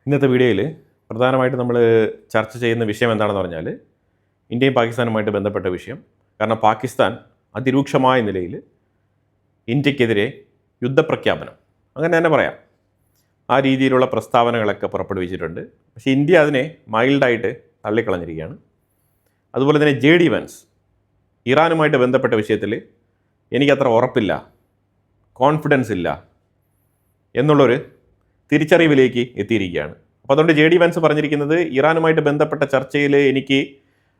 ഇന്നത്തെ വീഡിയോയിൽ പ്രധാനമായിട്ട് നമ്മൾ ചർച്ച ചെയ്യുന്ന വിഷയം എന്താണെന്ന് പറഞ്ഞാൽ ഇന്ത്യയും പാകിസ്ഥാനുമായിട്ട് ബന്ധപ്പെട്ട വിഷയം. കാരണം പാകിസ്ഥാൻ അതിരൂക്ഷമായ നിലയിൽ ഇന്ത്യക്കെതിരെ യുദ്ധപ്രഖ്യാപനം, അങ്ങനെ തന്നെ പറയാം, ആ രീതിയിലുള്ള പ്രസ്താവനകളൊക്കെ പുറപ്പെടുവിച്ചിട്ടുണ്ട്. പക്ഷേ ഇന്ത്യ അതിനെ മൈൽഡായിട്ട് തള്ളിക്കളഞ്ഞിരിക്കുകയാണ്. അതുപോലെ തന്നെ JD Vance ഇറാനുമായിട്ട് ബന്ധപ്പെട്ട വിഷയത്തിൽ എനിക്കത്ര ഉറപ്പില്ല, കോൺഫിഡൻസ് ഇല്ല എന്നുള്ളൊരു തിരിച്ചറിവിലേക്ക് എത്തിയിരിക്കുകയാണ്. അപ്പോൾ അതുകൊണ്ട് JD Vance പറഞ്ഞിരിക്കുന്നത് ഇറാനുമായിട്ട് ബന്ധപ്പെട്ട ചർച്ചയിൽ എനിക്ക്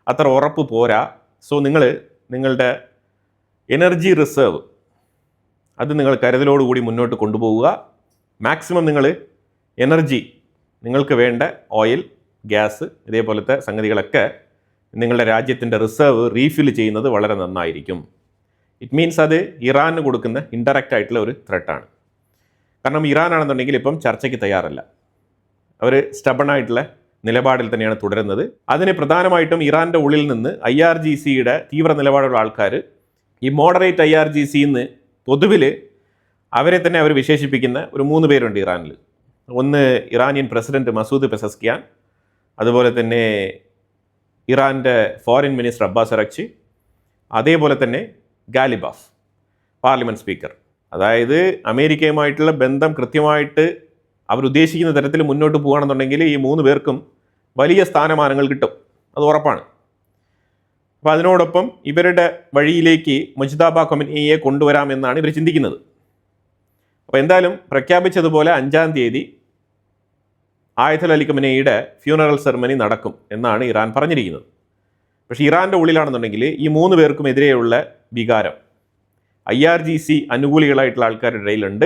അത്ര ഉറപ്പ് പോരാ, സോ നിങ്ങളുടെ എനർജി റിസർവ് അത് നിങ്ങൾ കരുതലോടുകൂടി മുന്നോട്ട് കൊണ്ടുപോവുക. മാക്സിമം എനർജി, നിങ്ങൾക്ക് വേണ്ട ഓയിൽ, ഗ്യാസ്, ഇതേപോലത്തെ സംഗതികളൊക്കെ നിങ്ങളുടെ രാജ്യത്തിൻ്റെ റിസർവ് റീഫിൽ ചെയ്യുന്നത് വളരെ നന്നായിരിക്കും. ഇറ്റ് മീൻസ് അത് ഇറാന് കൊടുക്കുന്ന ഇൻഡയറക്റ്റ് ആയിട്ടുള്ള ഒരു ത്രെട്ടാണ്. കാരണം ഇറാനാണെന്നുണ്ടെങ്കിൽ ഇപ്പം ചർച്ചയ്ക്ക് തയ്യാറല്ല, അവർ സ്റ്റബണായിട്ടുള്ള നിലപാടിൽ തന്നെയാണ് തുടരുന്നത്. അതിന് പ്രധാനമായിട്ടും ഇറാൻ്റെ ഉള്ളിൽ നിന്ന് IRGCയുടെ തീവ്ര നിലപാടുള്ള ആൾക്കാർ ഈ മോഡറേറ്റ് IRGC എന്ന് പൊതുവിൽ അവരെ തന്നെ അവർ വിശേഷിപ്പിക്കുന്ന ഒരു 3 പേരുണ്ട് ഇറാനിൽ. ഒന്ന് ഇറാനിയൻ പ്രസിഡന്റ് മസൂദ് പെസസ്കിയാൻ, അതുപോലെ തന്നെ ഇറാൻ്റെ ഫോറിൻ മിനിസ്റ്റർ അബ്ബാസ് അറക്ചി, അതേപോലെ തന്നെ ഗാലിബാഫ് പാർലമെൻറ്റ് സ്പീക്കർ. അതായത് അമേരിക്കയുമായിട്ടുള്ള ബന്ധം കൃത്യമായിട്ട് അവരുദ്ദേശിക്കുന്ന തരത്തിൽ മുന്നോട്ട് പോകുകയാണെന്നുണ്ടെങ്കിൽ ഈ 3 പേർക്കും വലിയ സ്ഥാനമാനങ്ങൾ കിട്ടും, അത് ഉറപ്പാണ്. അപ്പോൾ അതിനോടൊപ്പം ഇവരുടെ വഴിയിലേക്ക് മുജ്തബ ഖൊമേനിയെ കൊണ്ടുവരാമെന്നാണ് ഇവർ ചിന്തിക്കുന്നത്. അപ്പോൾ എന്തായാലും പ്രഖ്യാപിച്ചതുപോലെ 5-ാം തീയതി ആയത്തുൽ അലി ഖൊമേനിയുടെ ഫ്യൂണറൽ സെറമണി നടക്കും എന്നാണ് ഇറാൻ പറഞ്ഞിരിക്കുന്നത്. പക്ഷേ ഇറാൻ്റെ ഉള്ളിലാണെന്നുണ്ടെങ്കിൽ ഈ 3 പേർക്കും എതിരെയുള്ള വികാരം IRGC അനുകൂലികളായിട്ടുള്ള ആൾക്കാരുടെ ഇടയിലുണ്ട്.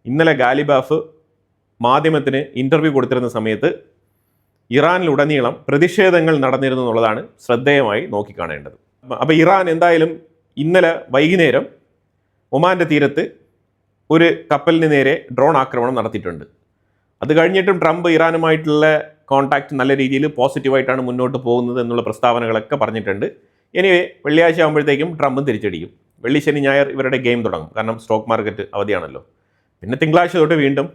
ഇന്നലെ ഗാലിബാഫ് മാധ്യമത്തിന് ഇൻ്റർവ്യൂ കൊടുത്തിരുന്ന സമയത്ത് ഇറാനിലുടനീളം പ്രതിഷേധങ്ങൾ നടന്നിരുന്നു എന്നുള്ളതാണ് ശ്രദ്ധേയമായി നോക്കിക്കാണേണ്ടത്. അപ്പോൾ ഇറാൻ എന്തായാലും ഇന്നലെ വൈകുന്നേരം ഒമാൻ്റെ തീരത്ത് ഒരു കപ്പലിന് നേരെ ഡ്രോൺ ആക്രമണം നടത്തിയിട്ടുണ്ട്. അത് കഴിഞ്ഞിട്ടും ട്രംപ് ഇറാനുമായിട്ടുള്ള കോൺടാക്റ്റ് നല്ല രീതിയിൽ പോസിറ്റീവായിട്ടാണ് മുന്നോട്ട് പോകുന്നത് എന്നുള്ള പ്രസ്താവനകളൊക്കെ പറഞ്ഞിട്ടുണ്ട്. എനിവേ വെള്ളിയാഴ്ച ആകുമ്പോഴത്തേക്കും ട്രംപും തിരിച്ചടിക്കും. വെള്ളി, ശനി, ഞായർ ഇവരുടെ ഗെയിം തുടങ്ങും, കാരണം സ്റ്റോക്ക് മാർക്കറ്റ് അവധിയാണല്ലോ. പിന്നെ തിങ്കളാഴ്ച തൊട്ട് വീണ്ടും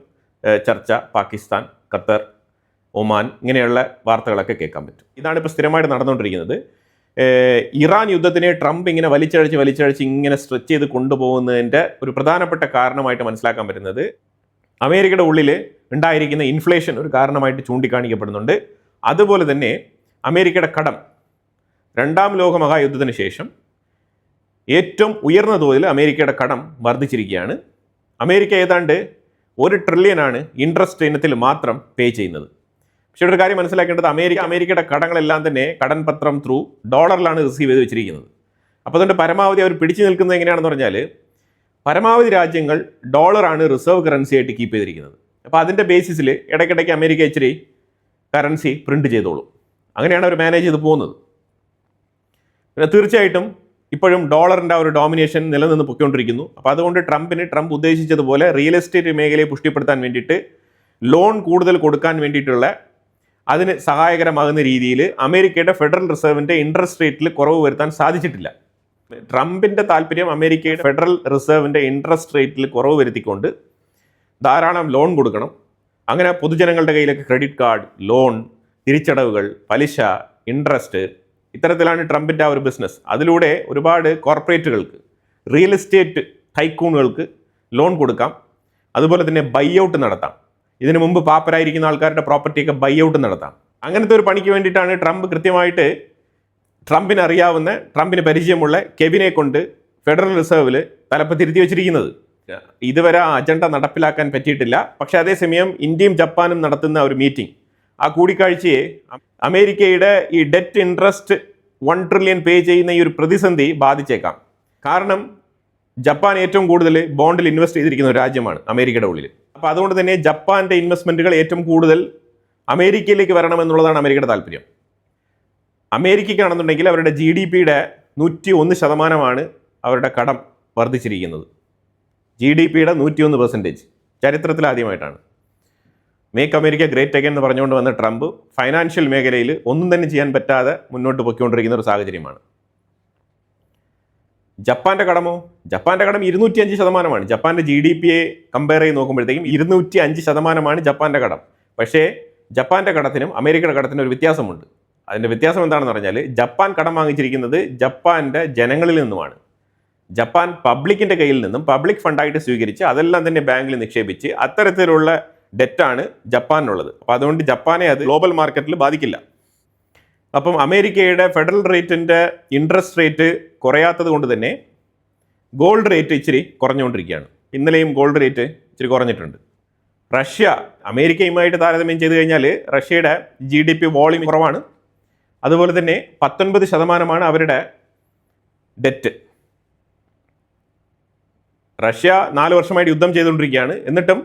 ചർച്ച, പാകിസ്ഥാൻ, ഖത്തർ, ഒമാൻ, ഇങ്ങനെയുള്ള വാർത്തകളൊക്കെ കേൾക്കാൻ പറ്റും. ഇതാണ് ഇപ്പോൾ സ്ഥിരമായിട്ട് നടന്നുകൊണ്ടിരിക്കുന്നത്. ഇറാൻ യുദ്ധത്തിനെ ട്രംപ് ഇങ്ങനെ വലിച്ചഴച്ച് ഇങ്ങനെ സ്ട്രെച്ച് ചെയ്ത് കൊണ്ടുപോകുന്നതിൻ്റെ ഒരു പ്രധാനപ്പെട്ട കാരണമായിട്ട് മനസ്സിലാക്കാൻ പറ്റുന്നത് അമേരിക്കയുടെ ഉള്ളിൽ ഉണ്ടായിരിക്കുന്ന ഇൻഫ്ലേഷൻ ഒരു കാരണമായിട്ട് ചൂണ്ടിക്കാണിക്കപ്പെടുന്നുണ്ട്. അതുപോലെ തന്നെ അമേരിക്കയുടെ കടം 2-ാം ലോക മഹായുദ്ധത്തിന് ശേഷം ഏറ്റവും ഉയർന്ന തോതിൽ അമേരിക്കയുടെ കടം വർദ്ധിച്ചിരിക്കുകയാണ്. അമേരിക്ക ഏതാണ്ട് 1 ട്രില്യനാണ് ഇൻട്രസ്റ്റ് ഇനത്തിൽ മാത്രം പേ ചെയ്യുന്നത്. പക്ഷേ ഒരു കാര്യം മനസ്സിലാക്കേണ്ടത് അമേരിക്കയുടെ കടങ്ങളെല്ലാം തന്നെ കടൻ പത്രം ത്രൂ ഡോളറിലാണ് റിസീവ് ചെയ്ത് വെച്ചിരിക്കുന്നത്. അപ്പോൾ അതുകൊണ്ട് പരമാവധി അവർ പിടിച്ചു നിൽക്കുന്നത് എങ്ങനെയാണെന്ന് പറഞ്ഞാൽ പരമാവധി രാജ്യങ്ങൾ ഡോളറാണ് റിസർവ് കറൻസി ആയിട്ട് കീപ്പ് ചെയ്തിരിക്കുന്നത്. അപ്പോൾ അതിൻ്റെ ബേസിസിൽ ഇടയ്ക്കിടയ്ക്ക് അമേരിക്ക ഇച്ചിരി കറൻസി പ്രിൻറ്റ് ചെയ്തോളും. അങ്ങനെയാണ് അവർ മാനേജ് ചെയ്ത് പോകുന്നത്. പിന്നെ തീർച്ചയായിട്ടും ഇപ്പോഴും ഡോളറിൻ്റെ ഒരു ഡോമിനേഷൻ നിലനിന്ന് പൊയ്ക്കൊണ്ടിരിക്കുന്നു. അപ്പോൾ അതുകൊണ്ട് ട്രംപ് ഉദ്ദേശിച്ചതുപോലെ റിയൽ എസ്റ്റേറ്റ് മേഖലയെ പുഷ്ടിപ്പെടുത്താൻ വേണ്ടിയിട്ട് ലോൺ കൂടുതൽ കൊടുക്കാൻ വേണ്ടിയിട്ടുള്ള അതിന് സഹായകരമാകുന്ന രീതിയിൽ അമേരിക്കയുടെ ഫെഡറൽ റിസർവിൻ്റെ ഇൻട്രസ്റ്റ് റേറ്റിൽ കുറവ് വരുത്താൻ സാധിച്ചിട്ടില്ല. ട്രംപിൻ്റെ താല്പര്യം അമേരിക്കയുടെ ഫെഡറൽ റിസർവിൻ്റെ ഇൻട്രസ്റ്റ് റേറ്റിൽ കുറവ് വരുത്തിക്കൊണ്ട് ധാരാളം ലോൺ കൊടുക്കണം. അങ്ങനെ പൊതുജനങ്ങളുടെ കയ്യിലേക്ക് ക്രെഡിറ്റ് കാർഡ്, ലോൺ, തിരിച്ചടവുകൾ, പലിശ, ഇൻട്രസ്റ്റ്, ഇത്തരത്തിലാണ് ട്രംപിൻ്റെ ആ ഒരു ബിസിനസ്. അതിലൂടെ ഒരുപാട് കോർപ്പറേറ്റുകൾക്ക്, റിയൽ എസ്റ്റേറ്റ് ടൈക്കൂണുകൾക്ക് ലോൺ കൊടുക്കാം. അതുപോലെ തന്നെ ബൈ ഔട്ട് നടത്താം. ഇതിനു മുമ്പ് പാപ്പരായിരിക്കുന്ന ആൾക്കാരുടെ പ്രോപ്പർട്ടിയൊക്കെ ബൈ ഔട്ട് നടത്താം. അങ്ങനത്തെ ഒരു പണിക്ക് വേണ്ടിയിട്ടാണ് ട്രംപ് കൃത്യമായിട്ട് ട്രംപിന് പരിചയമുള്ള കെവിനെ കൊണ്ട് ഫെഡറൽ റിസർവിൽ തലപ്പത്തിരുത്തി വെച്ചിരിക്കുന്നത്. ഇതുവരെ ആ അജണ്ട നടപ്പിലാക്കാൻ പറ്റിയിട്ടില്ല. പക്ഷേ അതേസമയം ഇന്ത്യയും ജപ്പാനും നടത്തുന്ന ഒരു മീറ്റിംഗ്, ആ കൂടിക്കാഴ്ചയെ അമേരിക്കയുടെ ഈ ഡെറ്റ് ഇൻട്രസ്റ്റ് 1 ട്രില്യൺ പേ ചെയ്യുന്ന ഈ ഒരു പ്രതിസന്ധി ബാധിച്ചേക്കാം. കാരണം ജപ്പാൻ ഏറ്റവും കൂടുതൽ ബോണ്ടിൽ ഇൻവെസ്റ്റ് ചെയ്തിരിക്കുന്ന ഒരു രാജ്യമാണ് അമേരിക്കയുടെ ഉള്ളിൽ. അപ്പോൾ അതുകൊണ്ട് തന്നെ ജപ്പാൻ്റെ ഇൻവെസ്റ്റ്മെൻറ്റുകൾ ഏറ്റവും കൂടുതൽ അമേരിക്കയിലേക്ക് വരണമെന്നുള്ളതാണ് അമേരിക്കയുടെ താല്പര്യം. അമേരിക്കയ്ക്കാണെന്നുണ്ടെങ്കിൽ അവരുടെ GDPയുടെ 101% അവരുടെ കടം വർദ്ധിച്ചിരിക്കുന്നത്. GDPയുടെ 101%, ചരിത്രത്തിലാദ്യമായിട്ടാണ്. മേക്ക് അമേരിക്ക ഗ്രേറ്റ് അഗൈൻ എന്ന് പറഞ്ഞുകൊണ്ട് വന്ന ട്രംപ് ഫൈനാൻഷ്യൽ മേഖലയിൽ ഒന്നും തന്നെ ചെയ്യാൻ പറ്റാതെ മുന്നോട്ട് പൊയ്ക്കൊണ്ടിരിക്കുന്ന ഒരു സാഹചര്യമാണ്. ജപ്പാൻ്റെ കടമോ? ജപ്പാൻ്റെ കടം 205%. ജപ്പാൻ്റെ GDPയെ കമ്പയർ ചെയ്ത് നോക്കുമ്പോഴത്തേക്കും 205% ജപ്പാൻ്റെ കടം. പക്ഷേ ജപ്പാൻ്റെ കടത്തിനും അമേരിക്കയുടെ കടത്തിനും ഒരു വ്യത്യാസമുണ്ട്. അതിൻ്റെ വ്യത്യാസം എന്താണെന്ന് പറഞ്ഞാൽ ജപ്പാൻ കടം വാങ്ങിച്ചിരിക്കുന്നത് ജപ്പാൻ്റെ ജനങ്ങളിൽ നിന്നുമാണ്. ജപ്പാൻ പബ്ലിക്കിൻ്റെ കയ്യിൽ നിന്നും പബ്ലിക് ഫണ്ടായിട്ട് സ്വീകരിച്ച് അതെല്ലാം തന്നെ ബാങ്കിൽ നിക്ഷേപിച്ച് അത്തരത്തിലുള്ള ഡെറ്റാണ് ജപ്പാനിനുള്ളത്. അപ്പോൾ അതുകൊണ്ട് ജപ്പാനെ അത് ഗ്ലോബൽ മാർക്കറ്റിൽ ബാധിക്കില്ല. അപ്പം അമേരിക്കയുടെ ഫെഡറൽ റേറ്റിൻ്റെ ഇൻട്രസ്റ്റ് റേറ്റ് കുറയാത്തത് കൊണ്ട് തന്നെ ഗോൾഡ് റേറ്റ് ഇച്ചിരി കുറഞ്ഞുകൊണ്ടിരിക്കുകയാണ്. ഇന്നലെയും ഗോൾഡ് റേറ്റ് ഇച്ചിരി കുറഞ്ഞിട്ടുണ്ട്. റഷ്യ അമേരിക്കയുമായിട്ട് താരതമ്യം ചെയ്ത് കഴിഞ്ഞാൽ റഷ്യയുടെ GDP വോളിയം കുറവാണ്. അതുപോലെ തന്നെ 19% അവരുടെ ഡെറ്റ്. റഷ്യ 4 വർഷമായിട്ട് യുദ്ധം ചെയ്തുകൊണ്ടിരിക്കുകയാണ്. എന്നിട്ടും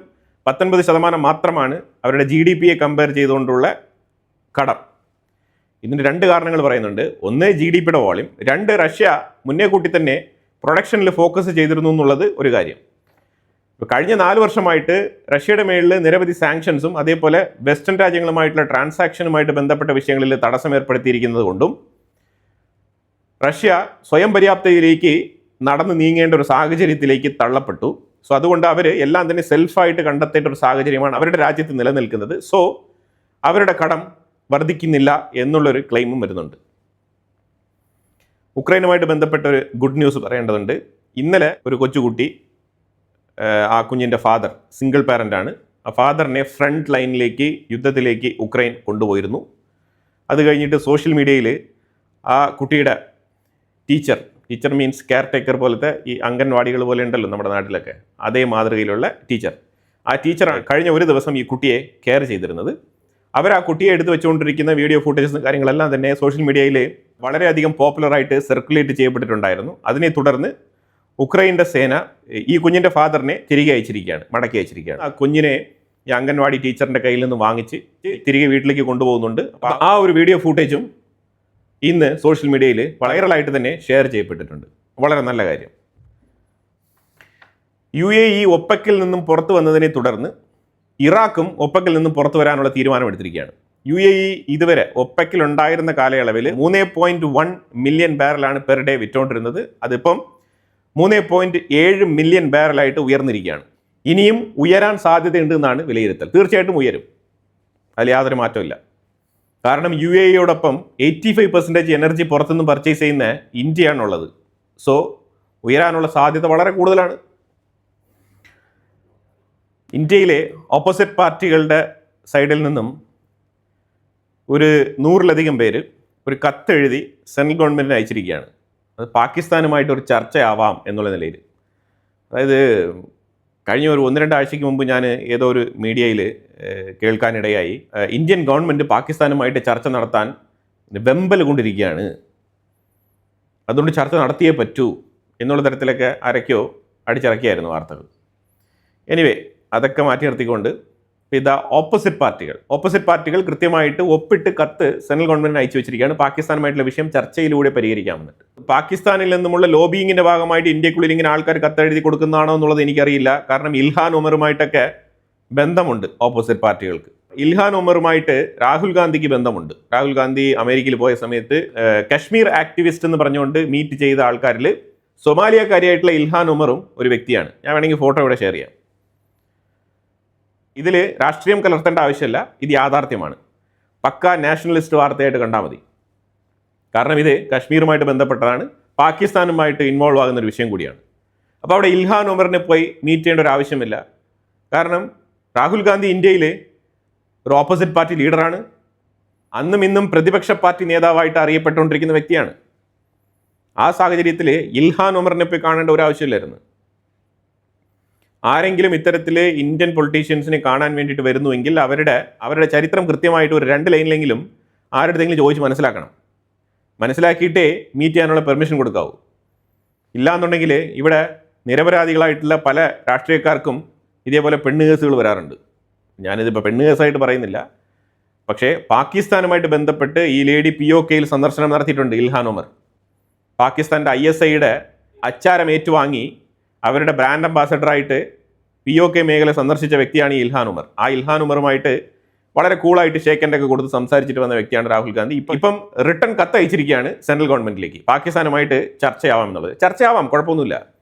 19% മാത്രമാണ് അവരുടെ GDPയെ കമ്പയർ ചെയ്തുകൊണ്ടുള്ള കടം. ഇതിന് 2 കാരണങ്ങൾ പറയുന്നുണ്ട്. ഒന്ന് GDPയുടെ വോളിയം, 2 റഷ്യ മുന്നേ കൂട്ടി തന്നെ പ്രൊഡക്ഷനിൽ ഫോക്കസ് ചെയ്തിരുന്നു എന്നുള്ളത് ഒരു കാര്യം. കഴിഞ്ഞ 4 വർഷമായിട്ട് റഷ്യയുടെ മേളിൽ നിരവധി സാങ്ഷൻസും അതേപോലെ വെസ്റ്റേൺ രാജ്യങ്ങളുമായിട്ടുള്ള ട്രാൻസാക്ഷനുമായിട്ട് ബന്ധപ്പെട്ട വിഷയങ്ങളിൽ തടസ്സം ഏർപ്പെടുത്തിയിരിക്കുന്നത് കൊണ്ടും റഷ്യ സ്വയം പര്യാപ്തതയിലേക്ക് നടന്നു നീങ്ങേണ്ട ഒരു സാഹചര്യത്തിലേക്ക് തള്ളപ്പെട്ടു. സോ അതുകൊണ്ട് അവർ എല്ലാം തന്നെ സെൽഫായിട്ട് കണ്ടെത്തേണ്ട ഒരു സാഹചര്യമാണ് അവരുടെ രാജ്യത്ത് നിലനിൽക്കുന്നത്. സോ അവരുടെ കടം വർദ്ധിക്കുന്നില്ല എന്നുള്ളൊരു ക്ലെയിമും വരുന്നുണ്ട്. ഉക്രൈനുമായിട്ട് ബന്ധപ്പെട്ട ഒരു ഗുഡ് ന്യൂസ് പറയേണ്ടതുണ്ട്. ഇന്നലെ ഒരു കൊച്ചുകുട്ടി, ആ കുഞ്ഞിൻ്റെ ഫാദർ സിംഗിൾ പാരൻ്റാണ്, ആ ഫാദറിനെ ഫ്രണ്ട് ലൈനിലേക്ക് യുദ്ധത്തിലേക്ക് ഉക്രൈൻ കൊണ്ടുപോയിരുന്നു. അത് കഴിഞ്ഞിട്ട് സോഷ്യൽ മീഡിയയിൽ ആ കുട്ടിയുടെ ടീച്ചർ മീൻസ് കെയർ ടേക്കർ പോലത്തെ ഈ അംഗൻവാടികൾ പോലെ ഉണ്ടല്ലോ നമ്മുടെ നാട്ടിലൊക്കെ, അതേ മാതൃകയിലുള്ള ആ ടീച്ചർ കഴിഞ്ഞ ഒരു ദിവസം ഈ കുട്ടിയെ കെയർ ചെയ്തിരുന്നത്. അവർ ആ കുട്ടിയെ എടുത്ത് വെച്ചുകൊണ്ടിരിക്കുന്ന വീഡിയോ ഫുട്ടേജസ് കാര്യങ്ങളെല്ലാം തന്നെ സോഷ്യൽ മീഡിയയിൽ വളരെയധികം പോപ്പുലറായിട്ട് സർക്കുലേറ്റ് ചെയ്യപ്പെട്ടിട്ടുണ്ടായിരുന്നു. അതിനെ തുടർന്ന് ഉക്രൈൻ്റെ സേന ഈ കുഞ്ഞിൻ്റെ ഫാദറിനെ തിരികെ അയച്ചിരിക്കുകയാണ്, മടക്കി അയച്ചിരിക്കുകയാണ്. ആ കുഞ്ഞിനെ ഈ അംഗൻവാടി ടീച്ചറിൻ്റെ കയ്യിൽ നിന്ന് വാങ്ങിച്ച് തിരികെ വീട്ടിലേക്ക് കൊണ്ടുപോകുന്നുണ്ട്. അപ്പോൾ ആ ഒരു വീഡിയോ ഫുട്ടേജും ഇന്ന് സോഷ്യൽ മീഡിയയിൽ വൈറലായിട്ട് തന്നെ ഷെയർ ചെയ്യപ്പെട്ടിട്ടുണ്ട്. വളരെ നല്ല കാര്യം. UAE ഒപ്പക്കിൽ നിന്നും പുറത്തു വന്നതിനെ തുടർന്ന് ഇറാഖും ഒപ്പക്കിൽ നിന്നും പുറത്തു വരാനുള്ള തീരുമാനമെടുത്തിരിക്കുകയാണ്. UAE ഇതുവരെ ഒപ്പക്കിൽ ഉണ്ടായിരുന്ന കാലയളവിൽ 3.1 മില്യൺ ബാരലാണ് പെർ ഡേ വിറ്റുകൊണ്ടിരുന്നത്. അതിപ്പം 3.7 മില്യൺ ബാരലായിട്ട് ഉയർന്നിരിക്കുകയാണ്. ഇനിയും ഉയരാൻ സാധ്യതയുണ്ട് എന്നാണ് വിലയിരുത്തൽ. തീർച്ചയായിട്ടും ഉയരും, അതിൽ യാതൊരു മാറ്റമില്ല. കാരണം UAEയോടൊപ്പം 85% എനർജി പുറത്തുനിന്ന് പർച്ചേസ് ചെയ്യുന്ന ഇന്ത്യയാണുള്ളത്. സോ ഉയരാനുള്ള സാധ്യത വളരെ കൂടുതലാണ്. ഇന്ത്യയിലെ ഓപ്പോസിറ്റ് പാർട്ടികളുടെ സൈഡിൽ നിന്നും ഒരു 100-ലധികം പേര് ഒരു കത്തെഴുതി സെൻട്രൽ ഗവൺമെൻറ്റിന് അയച്ചിരിക്കുകയാണ്. അത് പാകിസ്ഥാനുമായിട്ട് ഒരു ചർച്ചയാവാം എന്നുള്ള നിലയിൽ. അതായത് കഴിഞ്ഞ ഒരു 1-2 ആഴ്ചയ്ക്ക് മുമ്പ് ഞാൻ ഏതോ ഒരു മീഡിയയിൽ കേൾക്കാനിടയായി, ഇന്ത്യൻ ഗവൺമെൻറ് പാകിസ്ഥാനുമായിട്ട് ചർച്ച നടത്താൻ വെമ്പൽ കൊണ്ടിരിക്കുകയാണ്, അതുകൊണ്ട് ചർച്ച നടത്തിയേ പറ്റൂ എന്നുള്ള തരത്തിലൊക്കെ ആരൊക്കെയോ അടിച്ചിറക്കിയായിരുന്നു വാർത്തകൾ. എനിവേ അതൊക്കെ മാറ്റി നിർത്തിക്കൊണ്ട് ഇതാ ഓപ്പോസിറ്റ് പാർട്ടികൾ കൃത്യമായിട്ട് ഒപ്പിട്ട് കത്ത് സെൻട്രൽ ഗവൺമെന്റിന് അയച്ചു വെച്ചിരിക്കുകയാണ്. പാകിസ്ഥാനുമായിട്ടുള്ള വിഷയം ചർച്ചയിലൂടെ പരിഹരിക്കാമെന്നിട്ട്. പാകിസ്ഥാനിൽ നിന്നുമുള്ള ലോബിയിങ്ങിന്റെ ഭാഗമായിട്ട് ഇന്ത്യക്കുള്ളിൽ ഇങ്ങനെ ആൾക്കാർ കത്തെഴുതി കൊടുക്കുന്നതാണോ എന്നുള്ളത് എനിക്കറിയില്ല. കാരണം ഇൽഹാൻ ഉമറുമായിട്ടൊക്കെ ബന്ധമുണ്ട് ഓപ്പോസിറ്റ് പാർട്ടികൾക്ക്. ഇൽഹാൻ ഉമറുമായിട്ട് രാഹുൽ ഗാന്ധിക്ക് ബന്ധമുണ്ട്. രാഹുൽ ഗാന്ധി അമേരിക്കയിൽ പോയ സമയത്ത് കശ്മീർ ആക്ടിവിസ്റ്റ് എന്ന് പറഞ്ഞുകൊണ്ട് മീറ്റ് ചെയ്ത ആൾക്കാരിൽ സൊമാലിയക്കാരിയായിട്ടുള്ള ഇൽഹാൻ ഉമറും ഒരു വ്യക്തിയാണ്. ഞാൻ വേണമെങ്കിൽ ഫോട്ടോ ഇവിടെ ഷെയർ ചെയ്യാം. ഇതിൽ രാഷ്ട്രീയം കലർത്തേണ്ട ആവശ്യമില്ല, ഇത് യാഥാർത്ഥ്യമാണ്. പക്ക നാഷണലിസ്റ്റ് വാർത്തയായിട്ട് കണ്ടാൽ മതി. കാരണം ഇത് കശ്മീരുമായിട്ട് ബന്ധപ്പെട്ടതാണ്, പാകിസ്ഥാനുമായിട്ട് ഇൻവോൾവ് ആകുന്ന ഒരു വിഷയം കൂടിയാണ്. അപ്പോൾ അവിടെ ഇൽഹാൻ ഉമറിനെ പോയി മീറ്റ് ചെയ്യേണ്ട ഒരു ആവശ്യമില്ല. കാരണം രാഹുൽ ഗാന്ധി ഇന്ത്യയിൽ ഒരു ഓപ്പോസിറ്റ് പാർട്ടി ലീഡറാണ്, അന്നും ഇന്നും പ്രതിപക്ഷ പാർട്ടി നേതാവായിട്ട് അറിയപ്പെട്ടുകൊണ്ടിരിക്കുന്ന വ്യക്തിയാണ്. ആ സാഹചര്യത്തിൽ ഇൽഹാൻ ഉമറിനെ പോയി കാണേണ്ട ഒരു ആവശ്യമില്ലായിരുന്നു. ആരെങ്കിലും ഇത്തരത്തിൽ ഇന്ത്യൻ പൊളിറ്റീഷ്യൻസിനെ കാണാൻ വേണ്ടിയിട്ട് വരുന്നുവെങ്കിൽ അവരുടെ ചരിത്രം കൃത്യമായിട്ട് ഒരു 2 ലൈനിലെങ്കിലും ആരുടെയെങ്കിലും ചോദിച്ച് മനസ്സിലാക്കിയിട്ടേ മീറ്റ് ചെയ്യാനുള്ള പെർമിഷൻ കൊടുക്കാവൂ. ഇല്ലാന്നുണ്ടെങ്കിൽ ഇവിടെ നിരപരാധികളായിട്ടുള്ള പല രാഷ്ട്രീയക്കാർക്കും ഇതേപോലെ പെണ്ണ് കേസുകൾ വരാറുണ്ട്. ഞാനിതിപ്പോൾ പെണ്ണ് കേസായിട്ട് പറയുന്നില്ല, പക്ഷേ പാകിസ്ഥാനുമായിട്ട് ബന്ധപ്പെട്ട് ഈ ലേഡി POKയിൽ സന്ദർശനം നടത്തിയിട്ടുണ്ട് ഇൽഹാൻ ഉമർ. പാകിസ്ഥാൻ്റെ ISIയുടെ അച്ചാരം ഏറ്റുവാങ്ങി അവരുടെ ബ്രാൻഡ് അംബാസഡറായിട്ട് POK മേഖല സന്ദർശിച്ച വ്യക്തിയാണ് ഈ ഇൽഹാൻ ഉമർ. ആ ഇൽഹാൻ ഉമറുമായിട്ട് വളരെ കൂളായിട്ട് ഷേക്കൻഡൊക്കെ കൊടുത്ത് സംസാരിച്ചിട്ട് വന്ന വ്യക്തിയാണ് രാഹുൽ ഗാന്ധി. ഇപ്പം റിട്ടേൺ കത്ത് അയച്ചിരിക്കുകയാണ് സെൻട്രൽ ഗവൺമെന്റിലേക്ക്, പാകിസ്ഥാനുമായിട്ട് ചർച്ചയാവാം എന്നുള്ളത്. ചർച്ചയാവാം, കുഴപ്പമൊന്നുമില്ല.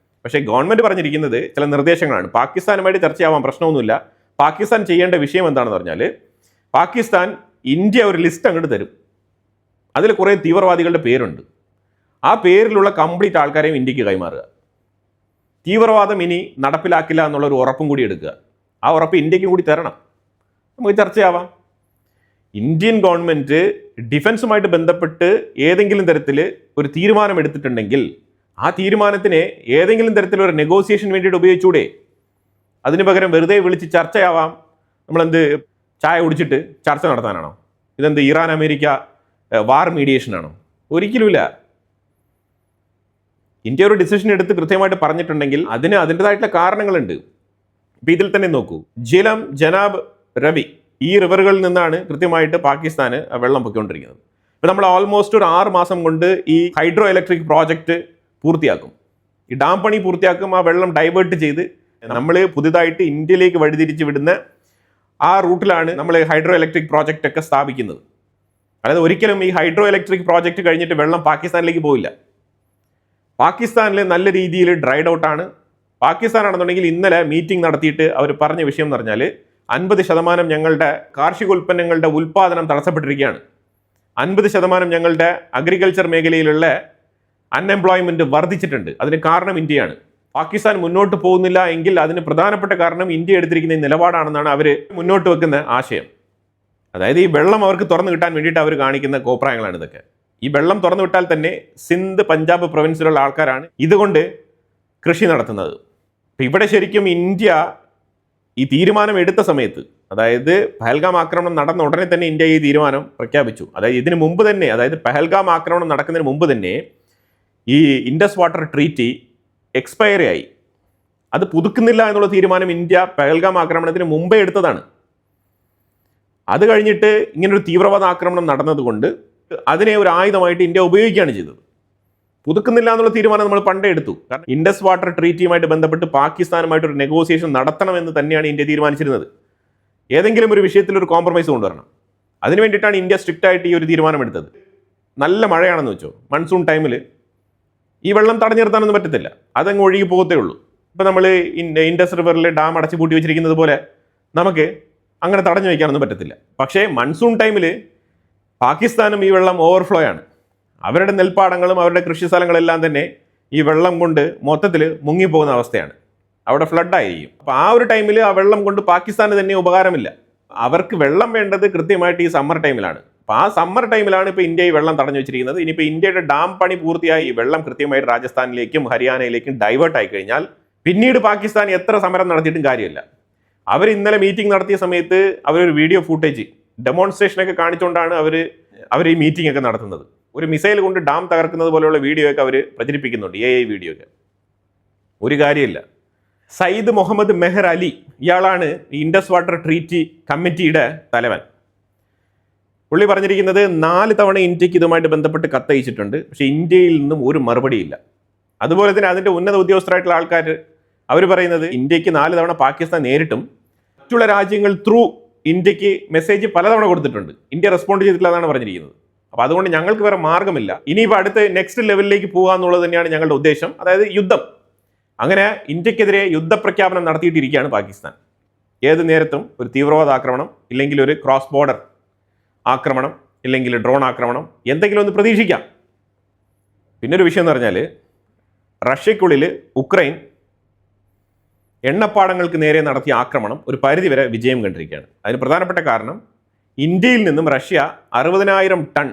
പക്ഷേ ഗവൺമെന്റ് പറഞ്ഞിരിക്കുന്നത് ചില നിർദ്ദേശങ്ങളാണ്. പാകിസ്ഥാനുമായിട്ട് ചർച്ചയാവാം, പ്രശ്നമൊന്നുമില്ല. പാകിസ്ഥാൻ ചെയ്യേണ്ട വിഷയം എന്താണെന്ന് പറഞ്ഞാൽ പാകിസ്ഥാൻ ഇന്ത്യ ഒരു ലിസ്റ്റ് അങ്ങോട്ട് തരും. അതിൽ കുറേ തീവ്രവാദികളുടെ പേരുണ്ട്. ആ പേരിലുള്ള കംപ്ലീറ്റ് ആൾക്കാരെയും ഇന്ത്യക്ക് കൈമാറുക. തീവ്രവാദം ഇനി നടപ്പിലാക്കില്ല എന്നുള്ളൊരു ഉറപ്പും കൂടി എടുക്കുക. ആ ഉറപ്പ് ഇന്ത്യക്കും കൂടി തരണം. നമുക്ക് ചർച്ചയാവാം. ഇന്ത്യൻ ഗവൺമെൻറ് ഡിഫൻസുമായിട്ട് ബന്ധപ്പെട്ട് ഏതെങ്കിലും തരത്തിൽ ഒരു തീരുമാനം എടുത്തിട്ടുണ്ടെങ്കിൽ ആ തീരുമാനത്തിനെ ഏതെങ്കിലും തരത്തിലൊരു നെഗോസിയേഷൻ വേണ്ടിയിട്ട് ഉപയോഗിച്ചൂടെ? അതിന് പകരം വെറുതെ വിളിച്ച് ചർച്ചയാവാം. നമ്മളെന്ത് ചായ കുടിച്ചിട്ട് ചർച്ച നടത്താനാണോ? ഇതെന്ത് ഇറാൻ അമേരിക്ക വാർ മീഡിയേഷനാണോ? ഒരിക്കലുമില്ല. ഇന്ത്യ ഒരു ഡിസിഷൻ എടുത്ത് കൃത്യമായിട്ട് പറഞ്ഞിട്ടുണ്ടെങ്കിൽ അതിന് അതിൻ്റെതായിട്ടുള്ള കാരണങ്ങളുണ്ട്. ഇപ്പം ഇതിൽ തന്നെ നോക്കൂ, ജിലം, ജനാബ്, രവി ഈ റിവറുകളിൽ നിന്നാണ് കൃത്യമായിട്ട് പാകിസ്ഥാന് വെള്ളം പൊയ്ക്കൊണ്ടിരിക്കുന്നത്. ഇപ്പം നമ്മൾ ഓൾമോസ്റ്റ് ഒരു 6 മാസം കൊണ്ട് ഈ ഹൈഡ്രോ ഇലക്ട്രിക് പ്രോജക്റ്റ് പൂർത്തിയാക്കും. ഈ ഡാം പണി പൂർത്തിയാക്കും. ആ വെള്ളം ഡൈവേർട്ട് ചെയ്ത് നമ്മൾ പുതുതായിട്ട് ഇന്ത്യയിലേക്ക് വഴിതിരിച്ച് വിടുന്ന ആ റൂട്ടിലാണ് നമ്മൾ ഹൈഡ്രോ ഇലക്ട്രിക് പ്രോജക്റ്റ് ഒക്കെ സ്ഥാപിക്കുന്നത്. അതായത് ഒരിക്കലും ഈ ഹൈഡ്രോ ഇലക്ട്രിക് പ്രോജക്റ്റ് കഴിഞ്ഞിട്ട് വെള്ളം പാകിസ്ഥാനിലേക്ക് പോയില്ല. പാകിസ്ഥാനിൽ നല്ല രീതിയിൽ ഡ്രൈഡ് ഔട്ടാണ്. പാകിസ്ഥാനാണെന്നുണ്ടെങ്കിൽ ഇന്നലെ മീറ്റിംഗ് നടത്തിയിട്ട് അവർ പറഞ്ഞ വിഷയം എന്ന് പറഞ്ഞാൽ 50% ഞങ്ങളുടെ കാർഷികോൽപ്പന്നങ്ങളുടെ ഉൽപ്പാദനം തടസ്സപ്പെട്ടിരിക്കുകയാണ്. 50% ഞങ്ങളുടെ അഗ്രികൾച്ചർ മേഖലയിലുള്ള അൺഎംപ്ലോയ്മെൻറ്റ് വർദ്ധിച്ചിട്ടുണ്ട്. അതിന് കാരണം ഇന്ത്യയാണ്. പാകിസ്ഥാൻ മുന്നോട്ട് പോകുന്നില്ല എങ്കിൽ അതിന് പ്രധാനപ്പെട്ട കാരണം ഇന്ത്യ എടുത്തിരിക്കുന്ന നിലപാടാണെന്നാണ് അവർ മുന്നോട്ട് വെക്കുന്ന ആശയം. അതായത് ഈ വെള്ളം അവർക്ക് തുറന്നു കിട്ടാൻ വേണ്ടിയിട്ട് അവർ കാണിക്കുന്ന കോപ്രായങ്ങളാണ് ഇതൊക്കെ. ഈ വെള്ളം തുറന്നു വിട്ടാൽ തന്നെ സിന്ധ്, പഞ്ചാബ് പ്രൊവിൻസിലുള്ള ആൾക്കാരാണ് ഇതുകൊണ്ട് കൃഷി നടത്തുന്നത്. അപ്പം ഇവിടെ ശരിക്കും ഇന്ത്യ ഈ തീരുമാനം എടുത്ത സമയത്ത്, അതായത് പഹൽഗാം ആക്രമണം നടന്ന ഉടനെ തന്നെ ഇന്ത്യ ഈ തീരുമാനം പ്രഖ്യാപിച്ചു. അതായത് ഇതിന് മുമ്പ് തന്നെ, അതായത് പഹൽഗാം ആക്രമണം നടക്കുന്നതിന് മുമ്പ് തന്നെ ഈ ഇൻഡസ് വാട്ടർ ട്രീറ്റി എക്സ്പയറി ആയി. അത് പുതുക്കുന്നില്ല എന്നുള്ള തീരുമാനം ഇന്ത്യ പഹൽഗാം ആക്രമണത്തിന് മുമ്പേ എടുത്തതാണ്. അത് കഴിഞ്ഞിട്ട് ഇങ്ങനൊരു തീവ്രവാദ ആക്രമണം നടന്നതുകൊണ്ട് അതിനെ ഒരു ആയുധമായിട്ട് ഇന്ത്യ ഉപയോഗിക്കുകയാണ് ചെയ്തത്. പുതുക്കുന്നില്ല എന്നുള്ള തീരുമാനം നമ്മൾ പണ്ടേ എടുത്തു. കാരണം ഇൻഡസ് വാട്ടർ ട്രീറ്റിയുമായിട്ട് ബന്ധപ്പെട്ട് പാകിസ്ഥാനുമായിട്ട് ഒരു നെഗോസിയേഷൻ നടത്തണമെന്ന് തന്നെയാണ് ഇന്ത്യ തീരുമാനിച്ചിരുന്നത്. ഏതെങ്കിലും ഒരു വിഷയത്തിൽ ഒരു കോംപ്രമൈസ് കൊണ്ടുവരണം. അതിന് വേണ്ടിയിട്ടാണ് ഇന്ത്യ സ്ട്രിക്റ്റ് ആയിട്ട് ഈ ഒരു തീരുമാനമെടുത്തത്. നല്ല മഴയാണെന്ന് വെച്ചോ, മൺസൂൺ ടൈമിൽ ഈ വെള്ളം തടഞ്ഞു നിർത്താനൊന്നും പറ്റത്തില്ല. അതങ്ങ് ഒഴുകി പോകത്തേ ഉള്ളൂ. ഇപ്പം നമ്മൾ ഇൻഡസ് റിവറിൽ ഡാം അടച്ചു പൂട്ടി വെച്ചിരിക്കുന്നത് പോലെ നമുക്ക് അങ്ങനെ തടഞ്ഞു വയ്ക്കാനൊന്നും പറ്റത്തില്ല. പക്ഷേ മൺസൂൺ ടൈമിൽ പാകിസ്ഥാനും ഈ വെള്ളം ഓവർഫ്ലോ ആണ്. അവരുടെ നെൽപ്പാടങ്ങളും അവരുടെ കൃഷി സ്ഥലങ്ങളെല്ലാം തന്നെ ഈ വെള്ളം കൊണ്ട് മൊത്തത്തിൽ മുങ്ങിപ്പോകുന്ന അവസ്ഥയാണ്. അവിടെ ഫ്ലഡായിരിക്കും. അപ്പോൾ ആ ഒരു ടൈമിൽ ആ വെള്ളം കൊണ്ട് പാകിസ്ഥാന് തന്നെ ഉപകാരമില്ല. അവർക്ക് വെള്ളം വേണ്ടത് കൃത്യമായിട്ട് ഈ സമ്മർ ടൈമിലാണ്. അപ്പോൾ ആ സമ്മർ ടൈമിലാണ് ഇപ്പോൾ ഇന്ത്യ ഈ വെള്ളം തടഞ്ഞു വെച്ചിരിക്കുന്നത്. ഇനിയിപ്പോൾ ഇന്ത്യയുടെ ഡാം പണി പൂർത്തിയായി ഈ വെള്ളം കൃത്യമായിട്ട് രാജസ്ഥാനിലേക്കും ഹരിയാനയിലേക്കും ഡൈവേർട്ട് ആയി കഴിഞ്ഞാൽ പിന്നീട് പാകിസ്ഥാൻ എത്ര സമരം നടത്തിയിട്ടും കാര്യമില്ല. അവർ ഇന്നലെ മീറ്റിംഗ് നടത്തിയ സമയത്ത് അവരൊരു വീഡിയോ ഫൂട്ടേജ് ഡെമോൺസ്ട്രേഷനൊക്കെ കാണിച്ചുകൊണ്ടാണ് അവർ ഈ മീറ്റിംഗ് ഒക്കെ നടത്തുന്നത്. ഒരു മിസൈൽ കൊണ്ട് ഡാം തകർക്കുന്നത് പോലെയുള്ള വീഡിയോ ഒക്കെ അവർ പ്രചരിപ്പിക്കുന്നുണ്ട്, AI വീഡിയോ ഒക്കെ. ഒരു കാര്യമില്ല. സയ്യിദ് മുഹമ്മദ് മെഹർ അലി, ഇയാളാണ് ഈ ഇൻഡസ് വാട്ടർ ട്രീറ്റി കമ്മിറ്റിയുടെ തലവൻ. പുള്ളി പറഞ്ഞിരിക്കുന്നത് 4 തവണ ഇന്ത്യക്ക് ഇതുമായിട്ട് ബന്ധപ്പെട്ട് കത്തയച്ചിട്ടുണ്ട്. പക്ഷേ ഇന്ത്യയിൽ നിന്നും ഒരു മറുപടിയില്ല. അതുപോലെ തന്നെ അതിൻ്റെ ഉന്നത ഉദ്യോഗസ്ഥരായിട്ടുള്ള ആൾക്കാർ അവർ പറയുന്നത് ഇന്ത്യക്ക് 4 തവണ പാകിസ്ഥാൻ നേരിട്ടും മറ്റുള്ള രാജ്യങ്ങൾ ത്രൂ ഇന്ത്യക്ക് മെസ്സേജ് പലതവണ കൊടുത്തിട്ടുണ്ട്. ഇന്ത്യ റെസ്പോണ്ട് ചെയ്തിട്ടില്ല എന്നാണ് പറഞ്ഞിരിക്കുന്നത്. അപ്പോൾ അതുകൊണ്ട് ഞങ്ങൾക്ക് വേറെ മാർഗ്ഗമില്ല. ഇനിയിപ്പോൾ അടുത്ത നെക്സ്റ്റ് ലെവലിലേക്ക് പോകുക എന്നുള്ളത് തന്നെയാണ് ഞങ്ങളുടെ ഉദ്ദേശം, അതായത് യുദ്ധം. അങ്ങനെ ഇന്ത്യക്കെതിരെ യുദ്ധപ്രഖ്യാപനം നടത്തിയിട്ടിരിക്കുകയാണ് പാകിസ്ഥാൻ. ഏത് നേരത്തും ഒരു തീവ്രവാദ ആക്രമണം, ഇല്ലെങ്കിൽ ഒരു ക്രോസ് ബോർഡർ ആക്രമണം, ഇല്ലെങ്കിൽ ഡ്രോൺ ആക്രമണം, എന്തെങ്കിലും ഒന്ന് പ്രതീക്ഷിക്കാം. പിന്നൊരു വിഷയം എന്ന് പറഞ്ഞാൽ റഷ്യക്കുള്ളിൽ ഉക്രൈൻ എണ്ണപ്പാടങ്ങൾക്ക് നേരെ നടത്തിയ ആക്രമണം ഒരു പരിധിവരെ വിജയം കണ്ടിരിക്കുകയാണ്. അതിന് പ്രധാനപ്പെട്ട കാരണം ഇന്ത്യയിൽ നിന്നും റഷ്യ 60,000 ടൺ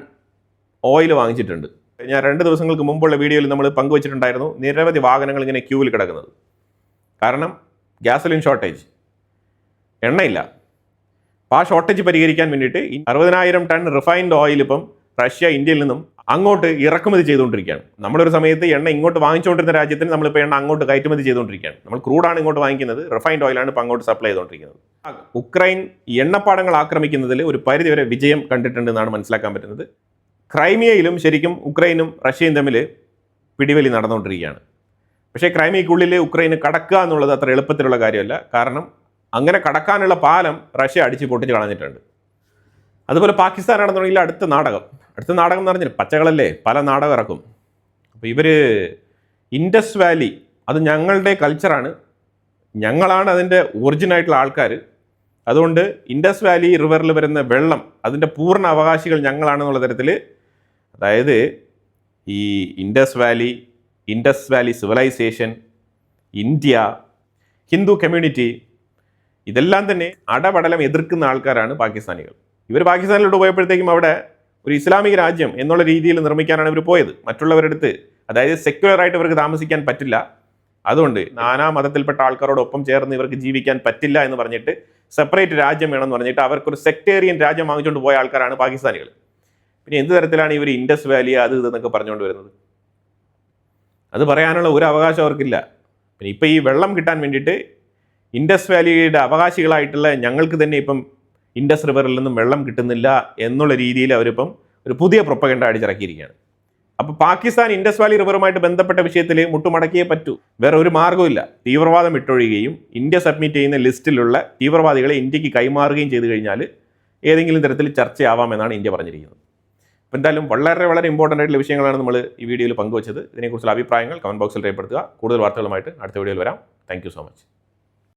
ഓയിൽ വാങ്ങിച്ചിട്ടുണ്ട്. ഞാൻ 2 ദിവസങ്ങൾക്ക് മുമ്പുള്ള വീഡിയോയിൽ നമ്മൾ പങ്കുവച്ചിട്ടുണ്ടായിരുന്നു നിരവധി വാഹനങ്ങൾ ഇങ്ങനെ ക്യൂവിൽ കിടക്കുന്നത്. കാരണം ഗ്യാസോലിൻ ഷോർട്ടേജ്, എണ്ണയില്ല. അപ്പോൾ ആ ഷോർട്ടേജ് പരിഹരിക്കാൻ വേണ്ടിയിട്ട് 60,000 ടൺ റിഫൈൻഡ് ഓയിൽ ഇപ്പം റഷ്യ ഇന്ത്യയിൽ നിന്നും അങ്ങോട്ട് ഇറക്കുമതി ചെയ്തുകൊണ്ടിരിക്കുകയാണ്. നമ്മളൊരു സമയത്ത് എണ്ണ ഇങ്ങോട്ട് വാങ്ങിച്ചുകൊണ്ടിരുന്ന രാജ്യത്തിന് നമ്മളിപ്പോൾ എണ്ണ അങ്ങോട്ട് കയറ്റുമതി ചെയ്തുകൊണ്ടിരിക്കുകയാണ്. നമ്മൾ ക്രൂഡാണ് ഇങ്ങോട്ട് വാങ്ങിക്കുന്നത്, റിഫൈൻഡ് ഓയിലാണ് ഇപ്പോൾ അങ്ങോട്ട് സപ്ലൈ ചെയ്തുകൊണ്ടിരിക്കുന്നത്. ഉക്രൈൻ എണ്ണപ്പാടങ്ങൾ ആക്രമിക്കുന്നതിൽ ഒരു പരിധിവരെ വിജയം കണ്ടിട്ടുണ്ടെന്നാണ് മനസ്സിലാക്കാൻ പറ്റുന്നത്. ക്രൈമിയയിലും ശരിക്കും ഉക്രൈനും റഷ്യയും തമ്മിൽ പിടിവലി നടന്നുകൊണ്ടിരിക്കുകയാണ്. പക്ഷേ ക്രൈമിയക്കുള്ളിൽ ഉക്രൈന് കടക്കുക എന്നുള്ളത് അത്ര എളുപ്പത്തിലുള്ള കാര്യമല്ല. കാരണം അങ്ങനെ കടക്കാനുള്ള പാലം റഷ്യ അടിച്ച് പൊട്ടിച്ച് കളഞ്ഞിട്ടുണ്ട്. അതുപോലെ പാകിസ്ഥാനാണെന്നുണ്ടെങ്കിൽ അടുത്ത നാടകം എന്ന് പറഞ്ഞാൽ പച്ചകളല്ലേ, പല നാടകം ഇറക്കും. അപ്പോൾ ഇവർ ഇൻഡസ് വാലി അത് ഞങ്ങളുടെ കൾച്ചറാണ്, ഞങ്ങളാണ് അതിൻ്റെ ഒറിജിനായിട്ടുള്ള ആൾക്കാർ, അതുകൊണ്ട് ഇൻഡസ് വാലി റിവറിൽ വരുന്ന വെള്ളം അതിൻ്റെ പൂർണ്ണ അവകാശികൾ ഞങ്ങളാണെന്നുള്ള തരത്തിൽ, അതായത് ഈ Indus valley civilisation, India, Hindu community, ഇതെല്ലാം തന്നെ അടപടലം എതിർക്കുന്ന ആൾക്കാരാണ് പാകിസ്ഥാനികൾ. ഇവർ പാകിസ്ഥാനിലോട്ട് പോയപ്പോഴത്തേക്കും അവിടെ ഒരു ഇസ്ലാമിക രാജ്യം എന്നുള്ള രീതിയിൽ നിർമ്മിക്കാനാണ് ഇവർ പോയത്. മറ്റുള്ളവരുടെ അടുത്ത്, അതായത് സെക്യുലറായിട്ട് ഇവർക്ക് താമസിക്കാൻ പറ്റില്ല, അതുകൊണ്ട് നാനാ മതത്തിൽപ്പെട്ട ആൾക്കാരോടൊപ്പം ചേർന്ന് ഇവർക്ക് ജീവിക്കാൻ പറ്റില്ല എന്ന് പറഞ്ഞിട്ട് സെപ്പറേറ്റ് രാജ്യം വേണമെന്ന് പറഞ്ഞിട്ട് അവർക്കൊരു സെക്ടേറിയൻ രാജ്യം വാങ്ങിച്ചുകൊണ്ട് പോയ ആൾക്കാരാണ് പാകിസ്ഥാനികൾ. പിന്നെ എന്ത് തരത്തിലാണ് ഇവർ ഇൻഡസ് വാലി അത് ഇതെന്നൊക്കെ പറഞ്ഞുകൊണ്ട് വരുന്നത്? അത് പറയാനുള്ള ഒരു അവകാശം അവർക്കില്ല. പിന്നെ ഇപ്പം ഈ വെള്ളം കിട്ടാൻ വേണ്ടിയിട്ട് ഇൻഡസ് വാലിയുടെ അവകാശികളായിട്ടുള്ള ഞങ്ങൾക്ക് തന്നെ ഇപ്പം ഇൻഡസ് റിവറിൽ നിന്നും വെള്ളം കിട്ടുന്നില്ല എന്നുള്ള രീതിയിൽ അവരിപ്പം ഒരു പുതിയ പ്രൊപ്പഗണ്ട അടിച്ചിറക്കിയിരിക്കുകയാണ്. അപ്പോൾ പാകിസ്ഥാൻ ഇൻഡസ് വാലി റിവറുമായിട്ട് ബന്ധപ്പെട്ട വിഷയത്തിൽ മുട്ടുമടക്കിയേ പറ്റൂ, വേറെ ഒരു മാർഗ്ഗമില്ല. തീവ്രവാദം വിട്ടൊഴിയുകയും ഇന്ത്യ സബ്മിറ്റ് ചെയ്യുന്ന ലിസ്റ്റിലുള്ള തീവ്രവാദികളെ ഇന്ത്യക്ക് കൈമാറുകയും ചെയ്തു കഴിഞ്ഞാൽ ഏതെങ്കിലും തരത്തിൽ ചർച്ചയാവാമെന്നാണ് ഇന്ത്യ പറഞ്ഞിരിക്കുന്നത്. അപ്പോൾ എന്തായാലും വളരെ വളരെ ഇമ്പോർട്ടൻ്റ് ആയിട്ടുള്ള വിഷയങ്ങളാണ് നമ്മൾ ഈ വീഡിയോയിൽ പങ്കുവച്ചത്. ഇതിനെക്കുറിച്ചുള്ള അഭിപ്രായങ്ങൾ കമൻറ്റ് ബോക്സിൽ രേഖപ്പെടുത്തുക. കൂടുതൽ വാർത്തകളുമായിട്ട് അടുത്ത വീഡിയോയിൽ വരാം. Thank you so much.